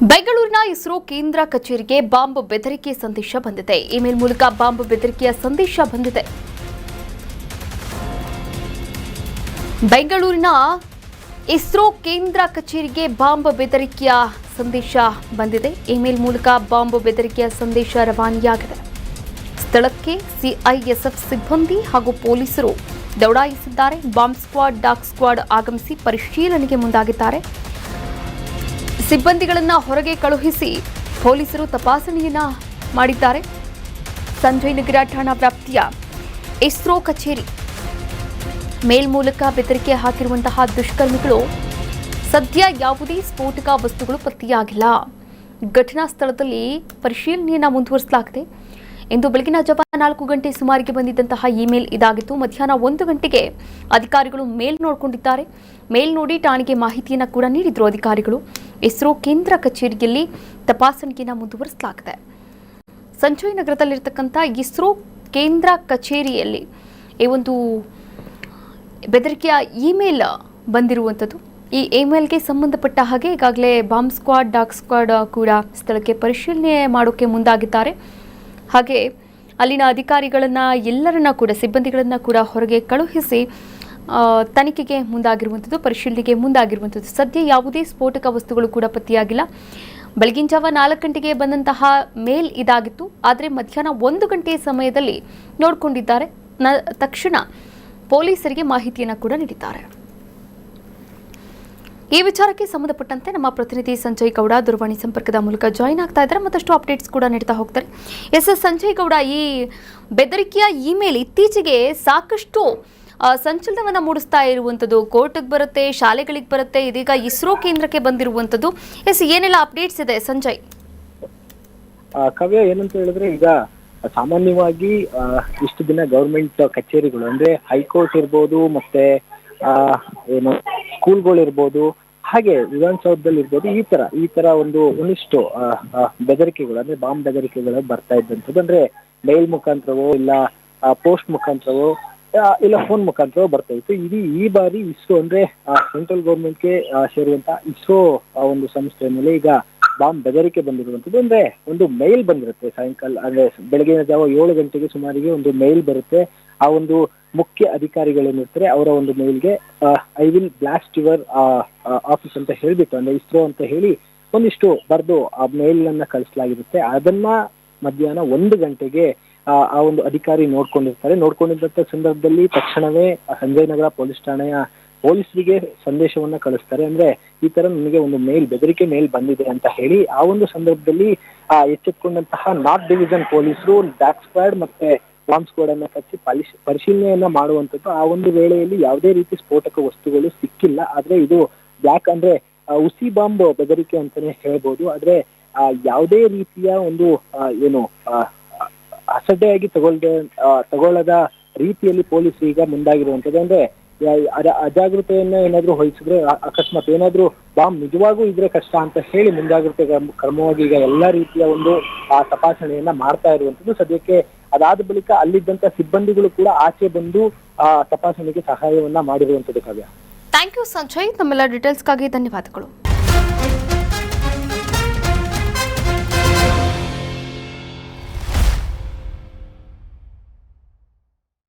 ಬೆಂಗಳೂರಿನ ಇಸ್ರೋ ಕೇಂದ್ರ ಕಚೇರಿಗೆ ಬಾಂಬ್ ಬೆದರಿಕೆ ಸಂದೇಶ ಬಂದಿದೆ. ಇಮೇಲ್ ಮೂಲಕ ಬಾಂಬ್ ಬೆದರಿಕೆಯ ಸಂದೇಶ ಬಂದಿದೆ. ಬೆಂಗಳೂರಿನ ಇಸ್ರೋ ಕೇಂದ್ರ ಕಚೇರಿಗೆ ಬಾಂಬ್ ಬೆದರಿಕೆಯ ಸಂದೇಶ ಬಂದಿದೆ. ಇಮೇಲ್ ಮೂಲಕ ಬಾಂಬ್ ಬೆದರಿಕೆಯ ಸಂದೇಶ ರವಾನೆಯಾಗಿದೆ. ಸ್ಥಳಕ್ಕೆ ಸಿಐಎಸ್ಎಫ್ ಸಿಬ್ಬಂದಿ ಹಾಗೂ ಪೊಲೀಸರು ದೌಡಾಯಿಸಿದ್ದಾರೆ. ಬಾಂಬ್ ಸ್ಕ್ವಾಡ್, ಡಾಗ್ ಸ್ಕ್ವಾಡ್ ಆಗಮಿಸಿ ಪರಿಶೀಲನೆಗೆ ಮುಂದಾಗಿದ್ದಾರೆ. ಸಿಬ್ಬಂದಿಗಳನ್ನು ಹೊರಗೆ ಕಳುಹಿಸಿ ಪೊಲೀಸರು ತಪಾಸಣೆಯನ್ನ ಮಾಡಿದ್ದಾರೆ. ಸಂಜಯ್ ನಗರ ಠಾಣಾ ವ್ಯಾಪ್ತಿಯ ಇಸ್ರೋ ಕಚೇರಿ ಮೇಲ್ ಮೂಲಕ ಬೆದರಿಕೆ ಹಾಕಿರುವಂತಹ ದುಷ್ಕರ್ಮಿಗಳು ಸದ್ಯ ಯಾವುದೇ ಸ್ಫೋಟಕ ವಸ್ತುಗಳು ಪತ್ತೆಯಾಗಿಲ್ಲ. ಘಟನಾ ಸ್ಥಳದಲ್ಲಿ ಪರಿಶೀಲನೆಯನ್ನ ಮುಂದುವರಿಸಲಾಗಿದೆ. ಇಂದು ಬೆಳಗಿನ ಜಾವ 4 ಗಂಟೆ ಸುಮಾರಿಗೆ ಬಂದಿದ್ದಂತಹ ಇಮೇಲ್ ಇದಾಗಿತ್ತು. ಮಧ್ಯಾಹ್ನ 1 ಗಂಟೆಗೆ ಅಧಿಕಾರಿಗಳು ಮೇಲ್ ನೋಡಿಕೊಂಡಿದ್ದಾರೆ. ಮೇಲ್ ನೋಡಿ ಠಾಣೆಗೆ ಮಾಹಿತಿಯನ್ನು ಕೂಡ ನೀಡಿದ್ರು ಅಧಿಕಾರಿಗಳು. ಇಸ್ರೋ ಕೇಂದ್ರ ಕಚೇರಿಯಲ್ಲಿ ತಪಾಸಣೆಯನ್ನು ಮುಂದುವರಿಸಲಾಗಿದೆ. ಸಂಜಯ್ ನಗರದಲ್ಲಿರ್ತಕ್ಕಂಥ ಇಸ್ರೋ ಕೇಂದ್ರ ಕಚೇರಿಯಲ್ಲಿ ಈ ಒಂದು ಬೆದರಿಕೆಯ ಇಮೇಲ್ ಬಂದಿರುವಂಥದ್ದು. ಈ ಇಮೇಲ್ಗೆ ಸಂಬಂಧಪಟ್ಟ ಹಾಗೆ ಈಗಾಗಲೇ ಬಾಂಬ್ ಸ್ಕ್ವಾಡ್, ಡಾಗ್ ಸ್ಕ್ವಾಡ್ ಕೂಡ ಸ್ಥಳಕ್ಕೆ ಪರಿಶೀಲನೆ ಮಾಡೋಕೆ ಮುಂದಾಗಿದ್ದಾರೆ. ಹಾಗೆ ಅಲ್ಲಿನ ಅಧಿಕಾರಿಗಳನ್ನ ಎಲ್ಲರನ್ನ ಕೂಡ ಸಿಬ್ಬಂದಿಗಳನ್ನ ಕೂಡ ಹೊರಗೆ ಕಳುಹಿಸಿ ತನಿಖೆಗೆ ಮುಂದಾಗಿರುವಂಥದ್ದು, ಪರಿಶೀಲನೆಗೆ ಮುಂದಾಗಿರುವಂಥದ್ದು. ಸದ್ಯ ಯಾವುದೇ ಸ್ಫೋಟಕ ವಸ್ತುಗಳು ಕೂಡ ಪತ್ತೆಯಾಗಿಲ್ಲ. ಬೆಳಗಿನ ಜಾವ 4 ಗಂಟೆಗೆ ಬಂದಂತಹ ಮೇಲ್ ಇದಾಗಿತ್ತು. ಆದರೆ ಮಧ್ಯಾಹ್ನ 1 ಗಂಟೆ ಸಮಯದಲ್ಲಿ ನೋಡಿಕೊಂಡಿದ್ದಾರೆ. ತಕ್ಷಣ ಪೊಲೀಸರಿಗೆ ಮಾಹಿತಿಯನ್ನು ಕೂಡ ನೀಡಿದ್ದಾರೆ. ಈ ವಿಚಾರಕ್ಕೆ ಸಂಬಂಧಪಟ್ಟಂತೆ ನಮ್ಮ ಪ್ರತಿನಿಧಿ ಸಂಜಯ್ ಗೌಡ ದೂರವಾಣಿ ಸಂಪರ್ಕದ ಮೂಲಕ ಜಾಯಿನ್ ಆಗ್ತಾ ಇದ್ದಾರೆ. ಮತ್ತಷ್ಟು ಅಪ್ಡೇಟ್ಸ್ ಕೂಡ ನೀಡ್ತಾ ಹೋಗ್ತಾರೆ. ಸಂಜಯ್ ಗೌಡ, ಈ ಬೆದರಿಕೆಯ ಇಮೇಲ್ ಇತ್ತೀಚೆಗೆ ಸಾಕಷ್ಟು ಸಂಚಲನವನ್ನು ಮೂಡಿಸ್ತಾ ಇರುವಂಥದ್ದು. ಕೋರ್ಟ್ಗೆ ಬರುತ್ತೆ, ಶಾಲೆಗಳಿಗೆ ಬರುತ್ತೆ, ಇದೀಗ ಇಸ್ರೋ ಕೇಂದ್ರಕ್ಕೆ ಬಂದಿರುವಂಥದ್ದು. ಏನೆಲ್ಲ ಅಪ್ಡೇಟ್ಸ್ ಇದೆ ಸಂಜಯ್? ಕಾವ್ಯ, ಏನಂತ ಹೇಳಿದ್ರೆ, ಈಗ ಸಾಮಾನ್ಯವಾಗಿ ಇಷ್ಟು ದಿನ ಗವರ್ಮೆಂಟ್ ಕಚೇರಿಗಳು ಅಂದ್ರೆ ಹೈಕೋರ್ಟ್ ಇರ್ಬೋದು, ಮತ್ತೆ ಏನು ಸ್ಕೂಲ್ಗಳು ಇರ್ಬೋದು, ಹಾಗೆ ವಿಧಾನಸೌಧದಲ್ಲಿ ಇರ್ಬೋದು, ಈ ತರ ಒಂದಿಷ್ಟು ಬೆದರಿಕೆಗಳು ಅಂದ್ರೆ ಬಾಂಬ್ ಬೆದರಿಕೆಗಳು ಬರ್ತಾ ಇದ್ದಂಥದ್ದು. ಅಂದ್ರೆ ಮೇಲ್ ಮುಖಾಂತರವೋ ಇಲ್ಲ ಪೋಸ್ಟ್ ಮುಖಾಂತರವೋ ಇಲ್ಲ ಫೋನ್ ಮುಖಾಂತರ ಬರ್ತಾ ಇತ್ತು. ಈ ಬಾರಿ ಇಸ್ರೋ ಅಂದ್ರೆ ಸೆಂಟ್ರಲ್ ಗೌರ್ಮೆಂಟ್ಗೆ ಸೇರುವಂತ ಇಸ್ರೋ ಒಂದು ಸಂಸ್ಥೆಯ ಮೇಲೆ ಈಗ ಬಾಂಬ್ ಬೆದರಿಕೆ ಬಂದಿರುವಂತದ್ದು. ಅಂದ್ರೆ ಒಂದು ಮೇಲ್ ಬಂದಿರುತ್ತೆ ಸಾಯಂಕಾಲ, ಅಂದ್ರೆ ಬೆಳಗಿನ ಜಾವ 7 ಗಂಟೆಗೆ ಸುಮಾರಿಗೆ ಒಂದು ಮೇಲ್ ಬರುತ್ತೆ. ಆ ಒಂದು ಮುಖ್ಯ ಅಧಿಕಾರಿಗಳೇನಿರ್ತಾರೆ ಅವರ ಒಂದು ಮೇಲ್ಗೆ I will blast your office ಅಂತ ಹೇಳ್ಬಿಟ್ಟು, ಅಂದ್ರೆ ಇಸ್ರೋ ಅಂತ ಹೇಳಿ ಒಂದಿಷ್ಟು ಬರೆದು ಆ ಮೇಲ್ ಅನ್ನ ಕಳಿಸಲಾಗಿರುತ್ತೆ. ಅದನ್ನ ಮಧ್ಯಾಹ್ನ 1 ಗಂಟೆಗೆ ಆ ಒಂದು ಅಧಿಕಾರಿ ನೋಡ್ಕೊಂಡಿರ್ತಾರೆ. ನೋಡ್ಕೊಂಡಿದ್ದಂತ ಸಂದರ್ಭದಲ್ಲಿ ತಕ್ಷಣವೇ ಸಂಜಯ್ ನಗರ ಪೊಲೀಸ್ ಠಾಣೆಯ ಪೊಲೀಸರಿಗೆ ಸಂದೇಶವನ್ನ ಕಳಿಸ್ತಾರೆ. ಅಂದ್ರೆ ಈ ತರ ನನಗೆ ಒಂದು ಬೆದರಿಕೆ ಮೇಲ್ ಬಂದಿದೆ ಅಂತ ಹೇಳಿ. ಆ ಒಂದು ಸಂದರ್ಭದಲ್ಲಿ ಎಚ್ಚೆತ್ಕೊಂಡಂತಹ ನಾರ್ತ್ ಡಿವಿಷನ್ ಪೊಲೀಸರು ಡಾಗ್ ಸ್ಕ್ವಾಡ್ ಮತ್ತೆ ಬಾಂಬ್ ಸ್ಕ್ವಾಡ್ ಅನ್ನ ಕಚ್ಚಿ ಪರಿಶೀಲನೆಯನ್ನ ಮಾಡುವಂತದ್ದು. ಆ ಒಂದು ವೇಳೆಯಲ್ಲಿ ಯಾವುದೇ ರೀತಿ ಸ್ಫೋಟಕ ವಸ್ತುಗಳು ಸಿಕ್ಕಿಲ್ಲ. ಆದ್ರೆ ಇದು ಬ್ಲಾಕ್ ಅಂದ್ರೆ ಉಸಿ ಬಾಂಬ್ ಬೆದರಿಕೆ ಅಂತಾನೆ ಹೇಳ್ಬೋದು. ಆದ್ರೆ ಯಾವುದೇ ರೀತಿಯ ಒಂದು ಏನು ಅಸಡ್ಡೆಯಾಗಿ ತಗೊಳ್ಳದ ರೀತಿಯಲ್ಲಿ ಪೊಲೀಸರು ಈಗ ಮುಂದಾಗಿರುವಂತದ್ದು. ಅಂದ್ರೆ ಅಜಾಗೃತೆಯನ್ನ ಏನಾದ್ರೂ ವಹಿಸಿದ್ರೆ, ಅಕಸ್ಮಾತ್ ಏನಾದ್ರೂ ಬಾಂಬ್ ನಿಜವಾಗೂ ಇದ್ರೆ ಕಷ್ಟ ಅಂತ ಹೇಳಿ ಮುಂಜಾಗ್ರತೆ ಕ್ರಮವಾಗಿ ಈಗ ಎಲ್ಲಾ ರೀತಿಯ ಒಂದು ತಪಾಸಣೆಯನ್ನ ಮಾಡ್ತಾ ಇರುವಂತದ್ದು. ಸದ್ಯಕ್ಕೆ ಅದಾದ ಬಳಿಕ ಅಲ್ಲಿದ್ದಂತ ಸಿಬ್ಬಂದಿಗಳು ಕೂಡ ಆಚೆ ಬಂದು ತಪಾಸಣೆಗೆ ಸಹಾಯವನ್ನ ಮಾಡಿರುವಂತದ್ದು. ಕಾವ್ಯ, ಥ್ಯಾಂಕ್ ಯು ಸಂಜಯ್. ನಮ್ಮೆಲ್ಲ ಡೀಟೇಲ್ಸ್ಗಾಗಿ ಧನ್ಯವಾದಗಳು.